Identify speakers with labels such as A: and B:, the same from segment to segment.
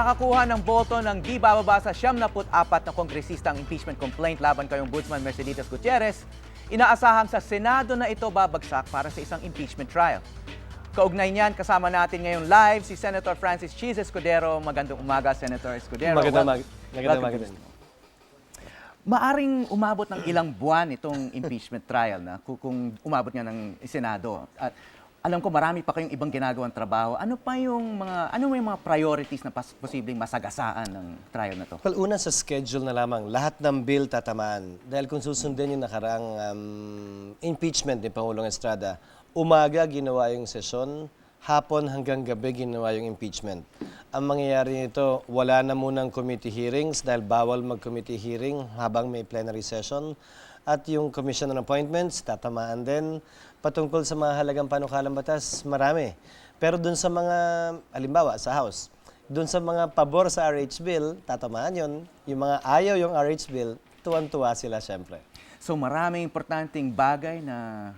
A: makakakuha ng boto ng di bababa sa 74 na kongresista ang impeachment complaint laban kay Ombudsman Merceditas Gutierrez, inaasahang sa Senado na ito babagsak para sa isang impeachment trial. Kaugnay niyan, kasama natin ngayong live si Senator Francis Cheese Escudero. Magandang umaga, Senator Escudero.
B: Magandang umaga.
A: Maaring umabot ng ilang buwan itong impeachment trial na kung umabot nga ng Senado. At alam ko marami pa kayong ibang ginagawang trabaho. Ano yung mga priorities na posibleng masagasaan ng trial na to?
B: Well, una sa schedule na lamang, lahat ng bill tatamaan. Dahil kung susundin yung nakaraang impeachment ni Pangulong Estrada, umaga ginawa yung sesyon, hapon hanggang gabi ginawa yung impeachment. Ang mangyayari nito, wala na munang committee hearings dahil bawal mag-committee hearing habang may plenary session. At yung commission on appointments, tatamaan din. Patungkol sa mga halagang panukalang batas, marami. Pero dun sa mga, halimbawa sa House, dun sa mga pabor sa RH Bill, tatamaan yun. Yung mga ayaw yung RH Bill, tuwan-tuwa sila syempre.
A: So maraming importanteng bagay na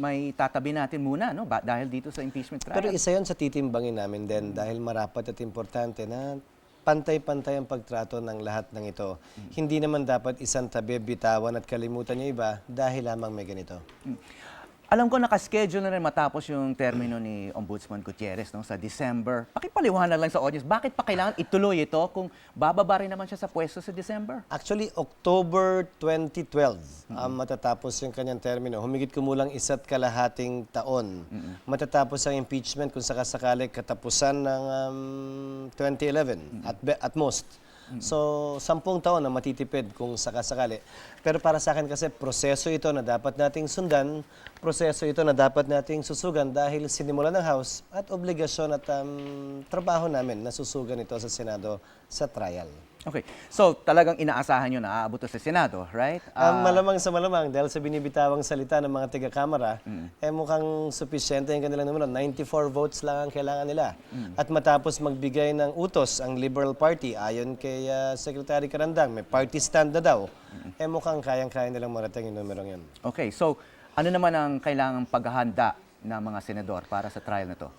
A: may tatabi natin muna, no? Dahil dito sa impeachment trial.
B: Pero isa yun sa titimbangin namin din dahil marapat at importante na pantay-pantay ang pagtrato ng lahat ng ito. Hindi naman dapat isang tabi, bitawan at kalimutan yung iba dahil lamang may ganito.
A: Alam ko nakaschedule na rin matapos yung termino ni Ombudsman Gutierrez, no, sa December. Pakipaliwanag lang sa audience, bakit pa kailangan ituloy ito kung bababa rin naman siya sa pwesto sa December?
B: Actually, October 2012 matatapos yung kanyang termino. Humigit kumulang 1.5 taon. Matatapos ang impeachment kung sakasakali katapusan ng 2011 at most. So, 10 taon na matitipid kung sakasakali. Pero para sa akin kasi, proseso ito na dapat nating sundan, proseso ito na dapat nating susugan dahil sinimulan ng House at obligasyon at trabaho namin na susugan ito sa Senado sa trial.
A: Okay. So, talagang inaasahan nyo na aabot sa Senado, right?
B: Malamang sa malamang, dahil sa binibitawang salita ng mga taga-kamara, mukhang sufisyente yung kanilang numero. 94 votes lang ang kailangan nila. At matapos magbigay ng utos ang Liberal Party, ayon kay Secretary Carandang, may party stand na daw, mukhang kayang-kaya nilang marating yung numerong yan.
A: Okay. So, ano naman ang kailangang paghahanda ng mga senador para sa trial na to?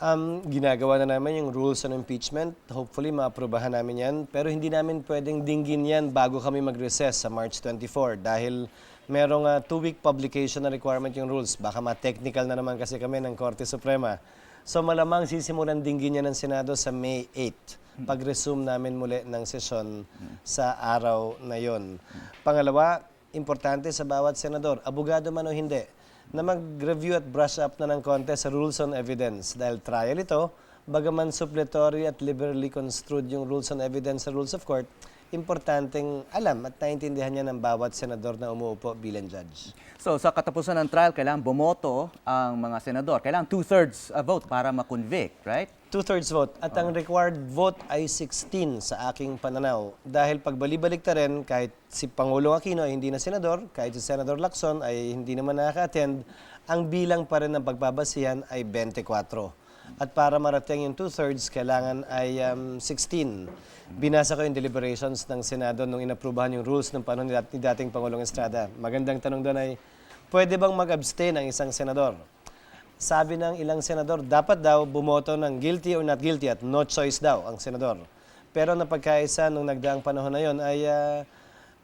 B: Ginagawa na namin yung rules on impeachment. Hopefully, maaprobahan namin yan. Pero hindi namin pwedeng dinggin yan bago kami mag-recess sa March 24 dahil merong 2-week publication na requirement yung rules. Baka ma-technical na naman kasi kami ng Korte Suprema. So malamang sisimulan dinggin yan ng Senado sa May 8 pag-resume namin muli ng sesyon sa araw na yon. Pangalawa, importante sa bawat senador, abogado man o hindi, na mag-review at brush up na ng konti sa rules on evidence. Dahil trial ito, bagaman suppletory at liberally construed yung rules on evidence sa rules of court, importanteng alam at naintindihan niya ng bawat senador na umuupo bilang judge.
A: So, sa katapusan ng trial, kailangan bumoto ang mga senador. Kailangan 2/3 vote para ma-convict, right?
B: 2/3 vote. At ang required vote ay 16 sa aking pananaw. Dahil pagbalik-balik ta rin, kahit si Pangulong Aquino ay hindi na senador, kahit si Senador Lacson ay hindi naman nakaka-attend, ang bilang pa rin ng pagbabasihan ay 24. At para marating yung 2/3, kailangan ay 16. Binasa ko yung deliberations ng Senado nung inaprubahan yung rules ng panahon ni dating Pangulong Estrada. Magandang tanong doon ay, pwede bang mag-abstain ang isang senador? Sabi ng ilang senador, dapat daw bumoto ng guilty or not guilty at no choice daw ang senador. Pero napagkaisa nung nagdaang panahon na yon ay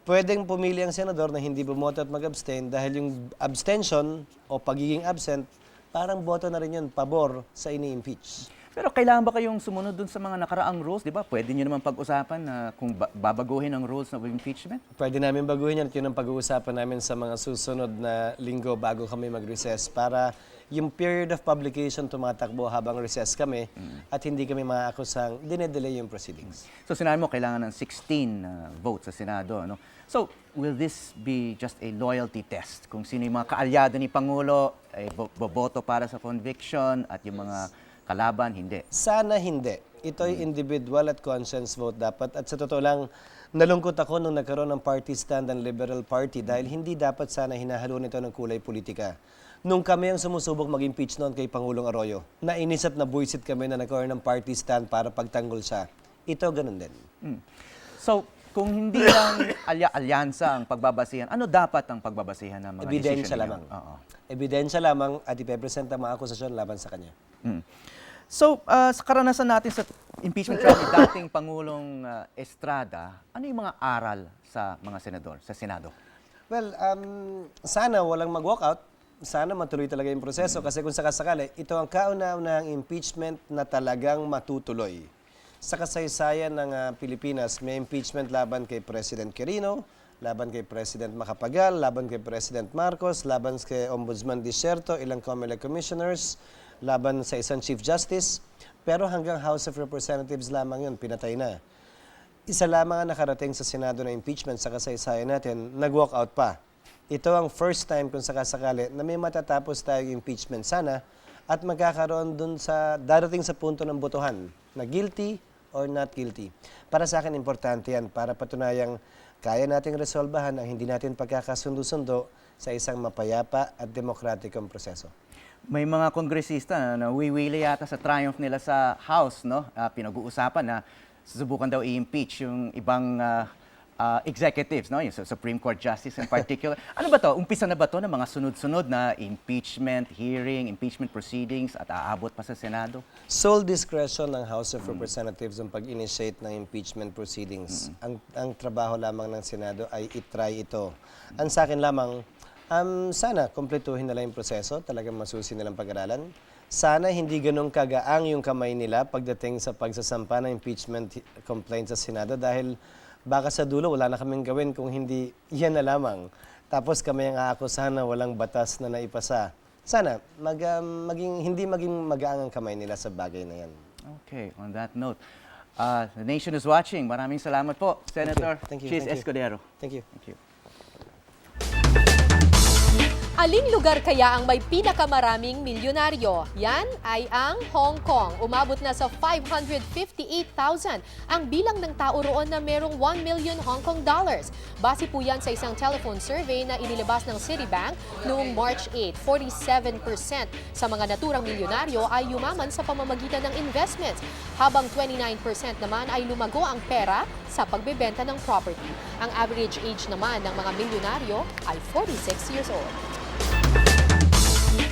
B: pwedeng pumili ang senador na hindi bumoto at mag-abstain dahil yung abstention o pagiging absent, parang boto na rin yun, pabor sa ini-impeach.
A: Pero kailangan ba kayong sumunod dun sa mga nakaraang rules? Di ba? Pwede nyo naman pag-usapan na kung babaguhin ang rules ng impeachment?
B: Pwede namin baguhin yan. Yun ang pag-uusapan namin sa mga susunod na linggo bago kami mag-recess para yung period of publication tumatakbo habang recess kami at hindi kami maakusang dinedelay yung proceedings.
A: So sinabi mo kailangan ng 16 votes sa Senado. No? So will this be just a loyalty test? Kung sino yung mga kaalyado ni Pangulo ay boboto para sa conviction at yung mga kalaban, hindi?
B: Sana hindi. Ito'y individual at conscience vote dapat. At sa totoo lang, nalungkot ako nung nagkaroon ng party stand ng Liberal Party dahil hindi dapat sana hinahalo nito ng kulay politika. Nung kami ang sumusubok mag-impeach noon kay Pangulong Arroyo, nainis at nabuisit kami na nagkaroon ng party stand para pagtanggol siya. Ito ganun din.
A: So, kung hindi lang alyansa ang pagbabasihan, ano dapat ang pagbabasihan ng mga
B: Ebidensya
A: desisyon ninyo?
B: lamang.
A: Oo.
B: Ebidensya lamang at ipepresenta mga akusasyon laban sa kanya.
A: So, sa karanasan natin sa impeachment trial ni dating Pangulong Estrada, ano yung mga aral sa mga senador, sa Senado?
B: Well, sana walang mag-walkout. Sana matuloy talaga yung proseso kasi kung sakasakali, ito ang kauna-unahang impeachment na talagang matutuloy. Sa kasaysayan ng Pilipinas, may impeachment laban kay President Quirino, laban kay President Macapagal, laban kay President Marcos, laban kay Ombudsman Diserto, ilang COMELEC commissioners, laban sa isang Chief Justice. Pero hanggang House of Representatives lamang yun, pinatay na. Isa lamang ang nakarating sa Senado na impeachment sa kasaysayan natin, nag-walk out pa. Ito ang first time kung sakasakali na may matatapos tayong impeachment sana at magkakaroon dun sa darating sa punto ng botohan na guilty or not guilty. Para sa akin, importante yan para patunayang kaya nating resolbahan ang hindi natin pagkakasundo-sundo sa isang mapayapa at demokratikong proseso.
A: May mga kongresista na nawiwili yata sa triumph nila sa House, no? Pinag-uusapan na susubukan daw i-impeach yung ibang executives, no? Yung Supreme Court Justice in particular. Ano ba to? Umpisa na ba to ng mga sunod-sunod na impeachment hearing, impeachment proceedings at aabot pa sa Senado?
B: Sole discretion ng House of Representatives ang pag-initiate ng impeachment proceedings. Ang trabaho lamang ng Senado ay itry ito. Ang sa akin lamang, sana kumpletuhin nila yung proseso, talagang masusi nilang pag-aralan. Sana hindi ganun kagaang yung kamay nila pagdating sa pagsasampa ng impeachment complaint sa Senado dahil baka sa dulo wala na kaming gawin kung hindi yan na lamang. Tapos kami ang aakusahan na walang batas na naipasa. Sana hindi maging magaang ang kamay nila sa bagay na yan.
A: Okay, on that note, the nation is watching. Maraming salamat po, Senator
B: Thank you.
A: Chis
B: Thank you.
A: Escudero.
B: Thank you.
A: Thank you.
C: Aling lugar kaya ang may pinakamaraming milyonaryo? Yan ay ang Hong Kong. Umabot na sa 558,000 ang bilang ng tao roon na merong 1 million Hong Kong dollars. Base po yan sa isang telephone survey na inilabas ng Citibank noong March 8. 47% sa mga naturang milyonaryo ay yumaman sa pamamagitan ng investments, habang 29% naman ay lumago ang pera sa pagbebenta ng property. Ang average age naman ng mga milyonaryo ay 46 years old.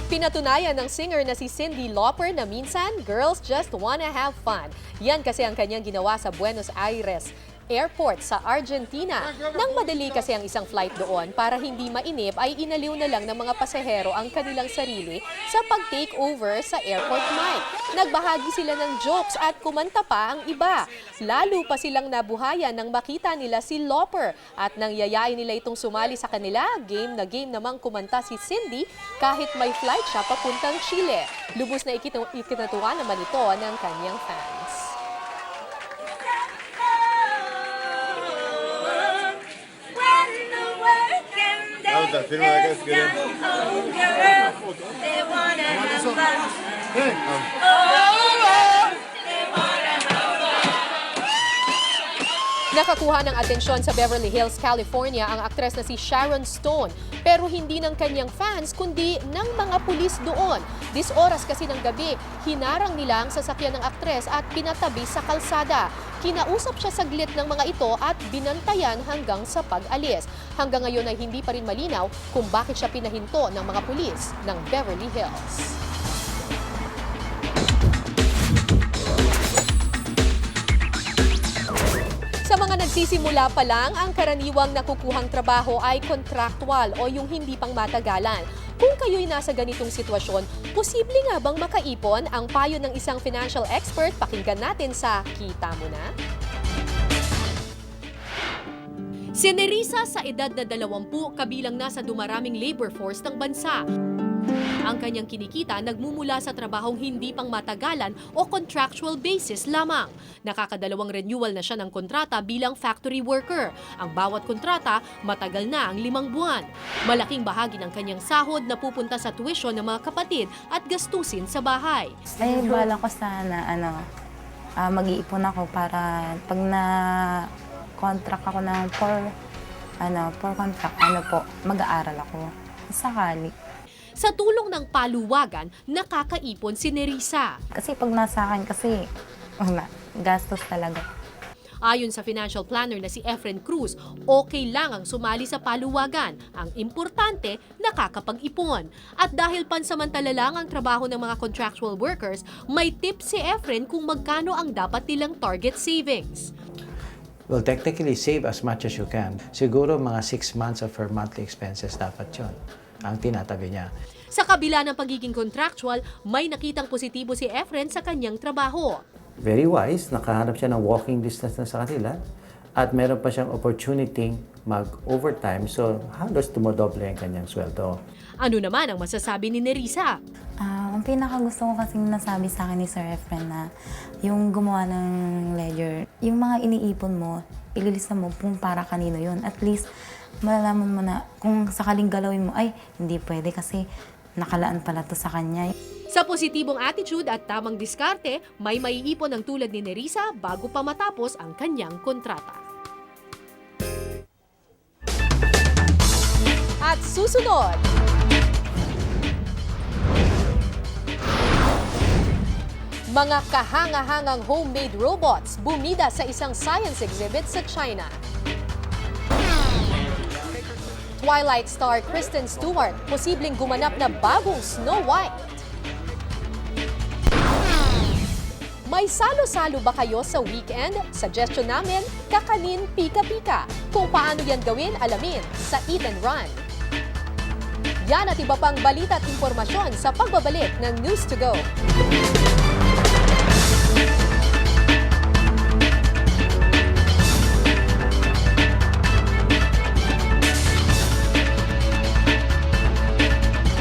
C: Pinatunayan ng singer na si Cyndi Lauper na minsan, girls just wanna have fun. Yan kasi ang kanyang ginawa sa Buenos Aires Airport sa Argentina. Nang madali kasi ang isang flight doon para hindi mainip ay inaliw na lang ng mga pasahero ang kanilang sarili sa pag-take over sa airport mic. Nagbahagi sila ng jokes at kumanta pa ang iba. Lalo pa silang nabuhayan nang makita nila si Lauper at nang yayain nila itong sumali sa kanila, game na game namang kumanta si Cyndi kahit may flight siya papuntang Chile. Lubos na ikinatuwa naman ito ng kanyang fans.
D: Firma de acá si querés.
C: Nakakuha ng atensyon sa Beverly Hills, California ang aktres na si Sharon Stone. Pero hindi ng kanyang fans kundi ng mga pulis doon. 10 oras kasi ng gabi, hinarang nila ang sasakyan ng aktres at pinatabi sa kalsada. Kinausap siya saglit ng mga ito at binantayan hanggang sa pag-alis. Hanggang ngayon ay hindi pa rin malinaw kung bakit siya pinahinto ng mga pulis ng Beverly Hills. Sa mga nagsisimula pa lang, ang karaniwang nakukuhang trabaho ay contractual o yung hindi pang matagalan. Kung kayo'y nasa ganitong sitwasyon, posible nga bang makaipon? Ang payo ng isang financial expert, pakinggan natin sa Kita Mo Na. Si Nerissa sa edad na 20, kabilang na sa dumaraming labor force ng bansa. Ang kanyang kinikita nagmumula sa trabahong hindi pang matagalan o contractual basis lamang. Nakakadalawang renewal na siya ng kontrata bilang factory worker. Ang bawat kontrata, matagal na ang 5 buwan. Malaking bahagi ng kanyang sahod na pupunta sa tuition ng mga kapatid at gastusin sa bahay.
E: Ay, bala ko sana, mag-iipon ako para pag na-contract ako ng for contract, mag-aaral ako. Sakali.
C: Sa tulong ng paluwagan, nakakaipon si Nerissa.
E: Kasi pag nasa akin, wala, gastos talaga.
C: Ayon sa financial planner na si Efren Cruz, okay lang ang sumali sa paluwagan. Ang importante, nakakapag-ipon. At dahil pansamantala lang ang trabaho ng mga contractual workers, may tip si Efren kung magkano ang dapat nilang target savings.
F: Well, technically, save as much as you can. Siguro mga 6 months of her monthly expenses dapat yun ang tinatabi niya.
C: Sa kabila ng pagiging contractual, may nakitang positibo si Efren sa kanyang trabaho.
F: Very wise, nakahanap siya ng walking distance na sa kanila at meron pa siyang opportunity mag-overtime, so halos dumodoble ang kanyang sweldo.
C: Ano naman ang masasabi ni Nerissa?
E: Ang pinakagusto ko kasing nasabi sa akin ni Sir Efren na yung gumawa ng ledger, yung mga iniipon mo, ililista mo kung para kanino yun. At least, malalaman mo na kung sakaling galawin mo, ay, hindi pwede kasi nakalaan pala to sa kanya.
C: Sa positibong attitude at tamang diskarte, may maiipon ang tulad ni Nerissa bago pa matapos ang kanyang kontrata. At susunod, mga kahanga-hangang homemade robots bumida sa isang science exhibit sa China. Twilight star Kristen Stewart posibleng gumanap na bagong Snow White. May salo-salo ba kayo sa weekend? Suggestion namin, kakanin pika-pika. Kung paano yan gawin, alamin sa Eat and Run. Yan at iba pang balita at impormasyon sa pagbabalik ng News to Go.